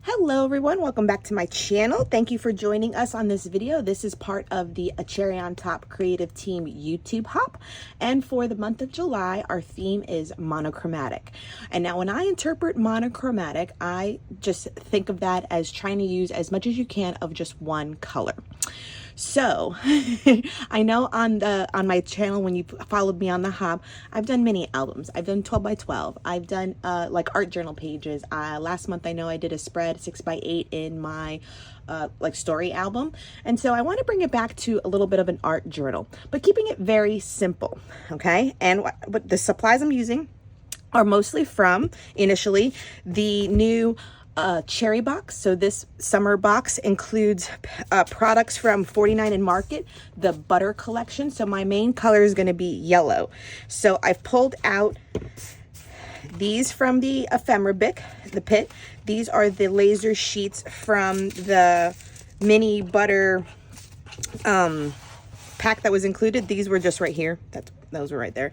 Hello everyone, welcome back to my channel. Thank you for joining us on this video. This is part of the A Cherry on Top Creative Team YouTube hop. And for the month of July, our theme is monochromatic. And now when I interpret monochromatic, I just think of that as trying to use as much as you can of just one color. So I know on my channel, when you followed me on the hop, I've done mini albums. I've done 12 by 12. I've done like art journal pages. Last month I know I did a spread 6 by 8 in my like story album. And so I want to bring it back to a little bit of an art journal, but keeping it very simple. Okay. And what the supplies I'm using are mostly from initially the new cherry box. So this summer box includes products from 49 and Market, the butter collection. So my main color is going to be yellow. So I've pulled out these from the ephemera bic, the pit. These are the laser sheets from the mini butter pack that was included. These were just right here. Those were right there.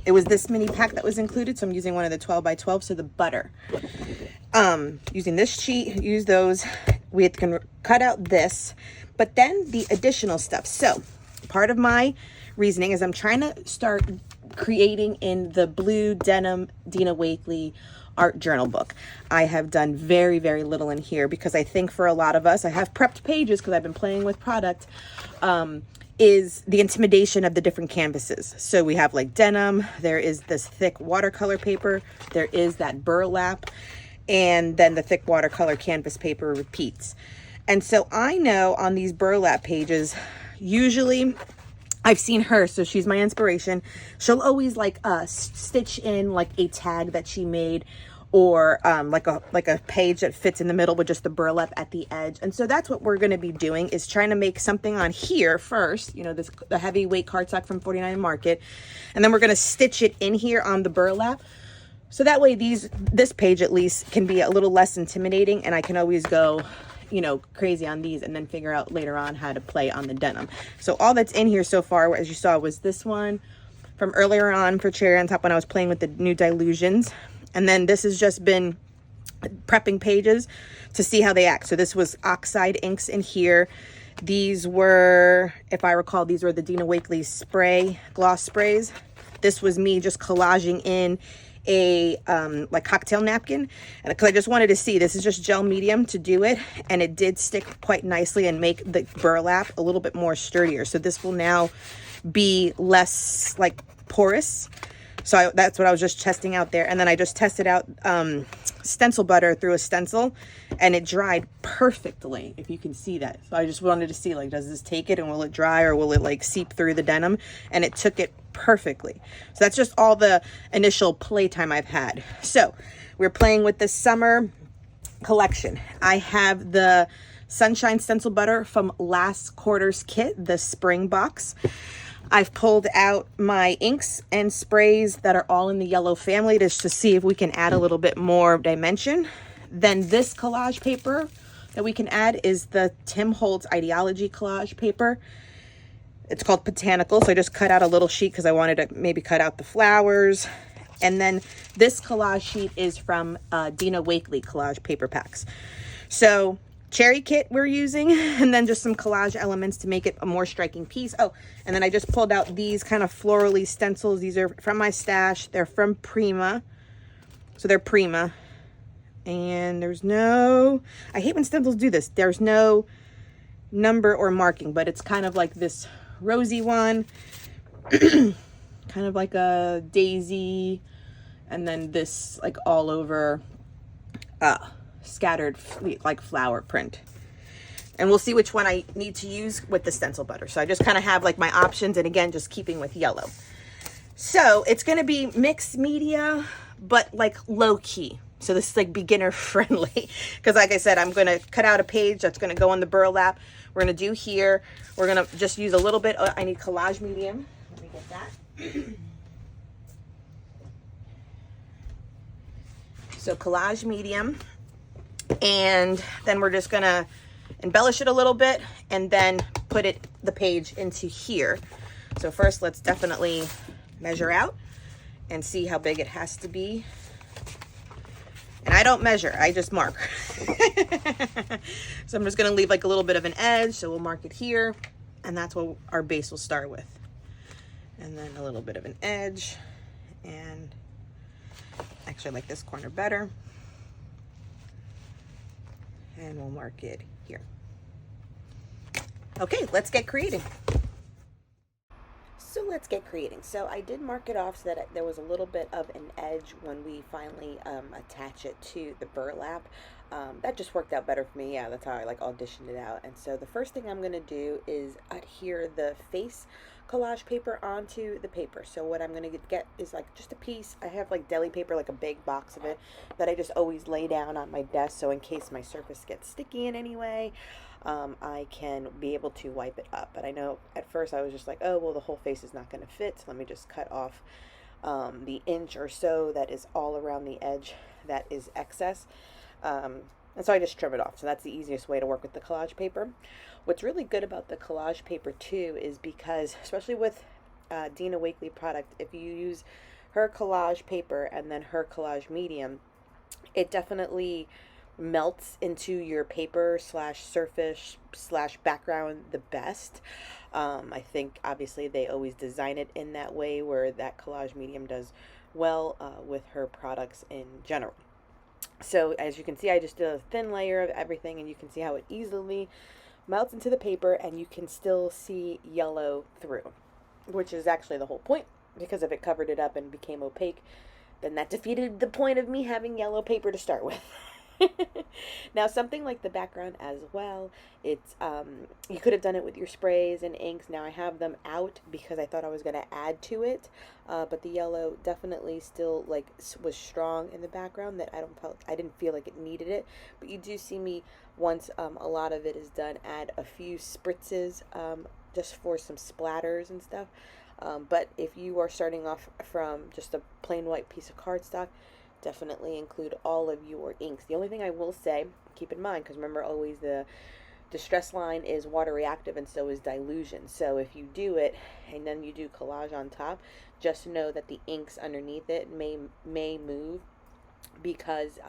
It was this mini pack that was included. So I'm using one of the 12 by 12. So the butter. Using this sheet, use those. We can cut out this, but then the additional stuff. So part of my reasoning is I'm trying to start creating in the blue denim Dina Wakley art journal book. I have done very, very little in here because I think for a lot of us, I have prepped pages because I've been playing with product, is the intimidation of the different canvases. So we have like denim, there is this thick watercolor paper, there is that burlap, and then the thick watercolor canvas paper repeats. And so I know on these burlap pages, usually I've seen her, so she's my inspiration. She'll always like stitch in like a tag that she made, or like a page that fits in the middle with just the burlap at the edge. And so that's what we're going to be doing, is trying to make something on here first, you know, the heavyweight cardstock from 49 Market, and then we're going to stitch it in here on the burlap. So that way this page at least can be a little less intimidating, and I can always go, you know, crazy on these and then figure out later on how to play on the denim. So all that's in here so far, as you saw, was this one from earlier on for Cherry on Top when I was playing with the new Dilutions. And then this has just been prepping pages to see how they act. So this was oxide inks in here. These were, if I recall, these were the Dina Wakley gloss sprays. This was me just collaging in a like cocktail napkin, and because I just wanted to see, this is just gel medium to do it, and it did stick quite nicely and make the burlap a little bit more sturdier. So this will now be less like porous. So that's what I was just testing out there. And then I just tested out stencil butter through a stencil, and it dried perfectly, if you can see that. So I just wanted to see, like, does this take it and will it dry, or will it like seep through the denim? And it took it perfectly. So that's just all the initial playtime I've had. So we're playing with the summer collection. I have the Sunshine Stencil Butter from last quarter's kit, the spring box. I've pulled out my inks and sprays that are all in the yellow family just to see if we can add a little bit more dimension. Then this collage paper that we can add is the Tim Holtz Ideology collage paper. It's called Botanical. So I just cut out a little sheet because I wanted to maybe cut out the flowers. And then this collage sheet is from Dina Wakley collage paper packs. So cherry kit we're using, and then just some collage elements to make it a more striking piece. Oh, and then I just pulled out these kind of florally stencils. These are from my stash. They're from Prima. So they're Prima. And there's no, I hate when stencils do this. There's no number or marking, but it's kind of like this rosy one, kind of like a daisy, and then this like all over scattered like flower print. And we'll see which one I need to use with the stencil butter. So I just kind of have like my options, and again, just keeping with yellow. So it's going to be mixed media, but like low key. So this is like beginner friendly, because like I said, I'm going to cut out a page that's going to go on the burlap. We're going to do here, we're going to just use a little bit. I need collage medium. Let me get that. So collage medium. And then we're just going to embellish it a little bit and then put the page into here. So first, let's definitely measure out and see how big it has to be. And I don't measure, I just mark. So I'm just gonna leave like a little bit of an edge, so we'll mark it here, and that's what our base will start with. And then a little bit of an edge, and actually I like this corner better. And we'll mark it here. Okay, let's get creating. So let's get creating. So I did mark it off so that there was a little bit of an edge when we finally attach it to the burlap. That just worked out better for me. Yeah, that's how I like auditioned it out. And so the first thing I'm gonna do is adhere the face collage paper onto the paper. So what I'm gonna get is like just a piece. I have like deli paper, like a big box of it, that I just always lay down on my desk, so in case my surface gets sticky in any way, I can be able to wipe it up. But I know at first I was just like, oh well, the whole face is not going to fit, so let me just cut off the inch or so that is all around the edge that is excess, and so I just trim it off. So that's the easiest way to work with the collage paper. What's really good about the collage paper too is because, especially with Dina Wakley product, if you use her collage paper and then her collage medium, it definitely melts into your paper slash surface slash background the best. I think obviously they always design it in that way where that collage medium does well with her products in general. So as you can see, I just did a thin layer of everything, and you can see how it easily melts into the paper, and you can still see yellow through, which is actually the whole point, because if it covered it up and became opaque, then that defeated the point of me having yellow paper to start with. Now something like the background as well, it's you could have done it with your sprays and inks. Now I have them out because I thought I was going to add to it, but the yellow definitely still like was strong in the background, that I didn't feel like it needed it. But you do see me, once a lot of it is done, add a few spritzes just for some splatters and stuff. But if you are starting off from just a plain white piece of cardstock, definitely include all of your inks. The only thing I will say, keep in mind, because remember always the distress line is water reactive, and so is dilution. So if you do it and then you do collage on top, just know that the inks underneath it may move, because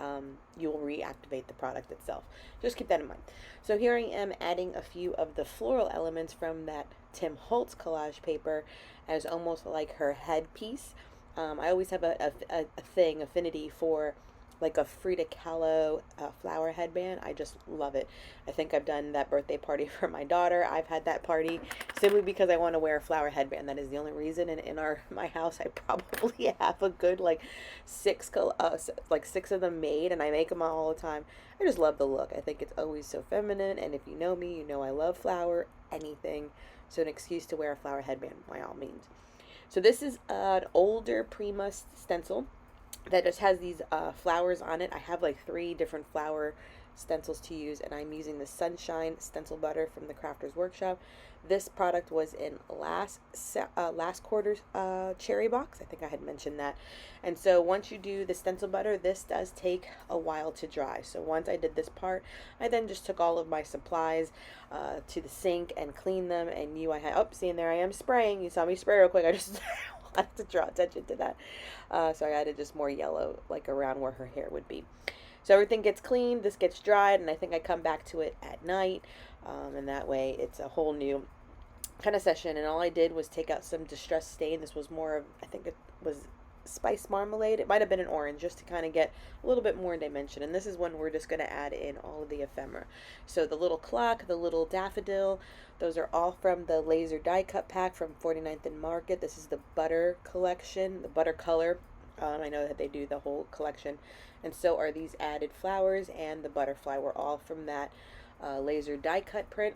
you'll reactivate the product itself. Just keep that in mind. So here I am adding a few of the floral elements from that Tim Holtz collage paper as almost like her headpiece. I always have a affinity for like a Frida Kahlo flower headband. I just love it. I think I've done that birthday party for my daughter. I've had that party simply because I want to wear a flower headband. That is the only reason. And in my house, I probably have a good like six of them made, and I make them all the time. I just love the look. I think it's always so feminine, and if you know me, you know I love flower anything. So an excuse to wear a flower headband by all means. So this is an older Prima stencil that just has these flowers on it. I have like 3 different flower stencils to use, and I'm using the Sunshine Stencil Butter from the Crafters Workshop. This product was in last quarter's cherry box. I think I had mentioned that. And so once you do the stencil butter, this does take a while to dry. So once I did this part, I then just took all of my supplies to the sink and cleaned them, and see, and there I am spraying. You saw me spray real quick. I just wanted to draw attention to that. So I added just more yellow like around where her hair would be. So everything gets cleaned, this gets dried, and I think I come back to it at night, and that way it's a whole new kind of session. And all I did was take out some distress stain. This was more of, I think it was spice marmalade. It might have been an orange, just to kind of get a little bit more dimension. And this is when we're just going to add in all of the ephemera. So the little clock, the little daffodil, those are all from the laser die cut pack from 49th and Market. This is the butter collection, the butter color. I know that they do the whole collection, and so are these added flowers and the butterfly. Were all from that laser die cut print,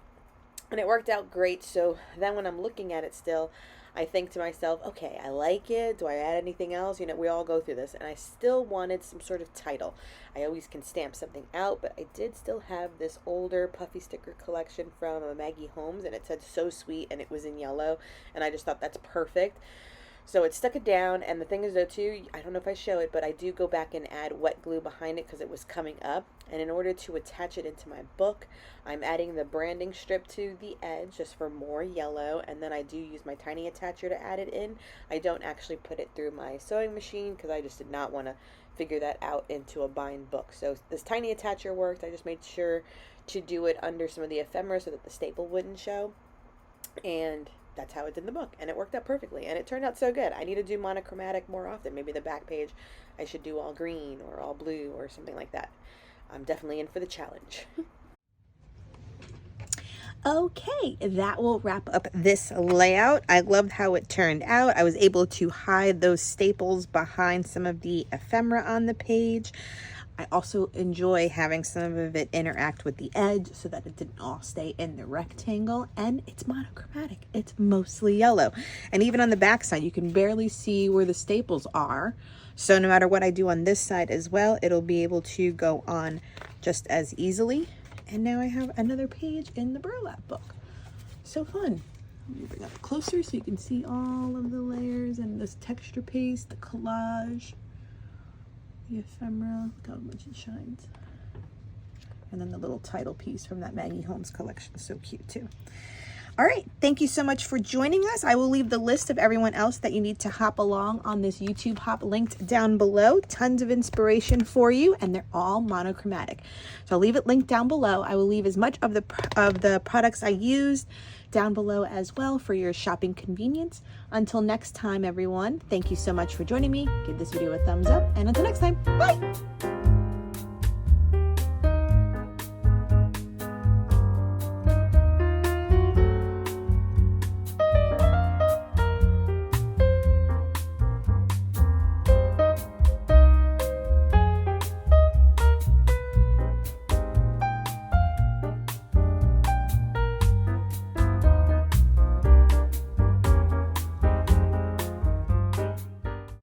and it worked out great. So then when I'm looking at it still, I think to myself, okay, I like it. Do I add anything else? You know, we all go through this, and I still wanted some sort of title. I always can stamp something out, but I did still have this older puffy sticker collection from Maggie Holmes, and it said "So Sweet," and it was in yellow, and I just thought that's perfect. So it stuck it down, and the thing is though too, I don't know if I show it, but I do go back and add wet glue behind it because it was coming up. And in order to attach it into my book, I'm adding the branding strip to the edge just for more yellow, and then I do use my tiny attacher to add it in. I don't actually put it through my sewing machine because I just did not want to figure that out into a bind book. So this tiny attacher worked. I just made sure to do it under some of the ephemera so that the staple wouldn't show. And that's how it did the book. And it worked out perfectly. And it turned out so good. I need to do monochromatic more often. Maybe the back page I should do all green or all blue or something like that. I'm definitely in for the challenge. Okay, that will wrap up this layout. I loved how it turned out. I was able to hide those staples behind some of the ephemera on the page. I also enjoy having some of it interact with the edge so that it didn't all stay in the rectangle, and it's monochromatic. It's mostly yellow. And even on the back side, you can barely see where the staples are. So no matter what I do on this side as well, it'll be able to go on just as easily. And now I have another page in the burlap book. So fun. Let me bring up closer so you can see all of the layers and this texture paste, the collage, the ephemera. Look how much it shines. And then the little title piece from that Maggie Holmes collection. So cute too. All right, thank you so much for joining us. I will leave the list of everyone else that you need to hop along on this YouTube hop linked down below. Tons of inspiration for you, and they're all monochromatic. So I'll leave it linked down below. I will leave as much of the products I used down below as well for your shopping convenience. Until next time, everyone, thank you so much for joining me. Give this video a thumbs up, and until next time, bye!